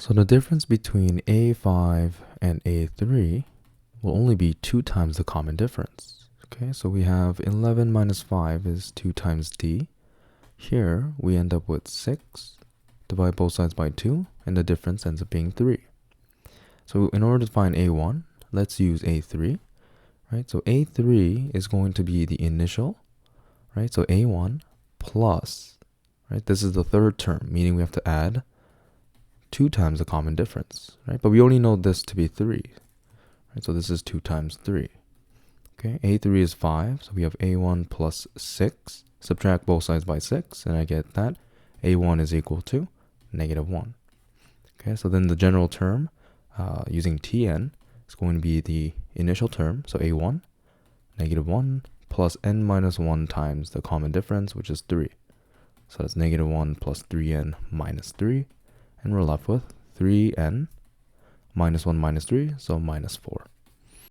So the difference between A5 and A3 will only be 2 times the common difference. Okay, so we have 11 minus 5 is 2 times D. Here, we end up with 6. Divide both sides by 2, and the difference ends up being 3. So in order to find A1, let's use A3. Right, so A3 is going to be the initial, right? So A1 plus, right? This is the third term, meaning we have to add 2 times the common difference, right? But we only know this to be 3, right? So this is 2 times 3. Okay, A3 is 5, so we have A1 plus 6. Subtract both sides by 6, and I get that A1 is equal to -1. Okay, so then the general term using Tn is going to be the initial term, so A1, -1, plus n minus 1 times the common difference, which is 3. So that's -1 plus 3n minus 3, and we're left with 3n minus 1 minus 3, so minus 4.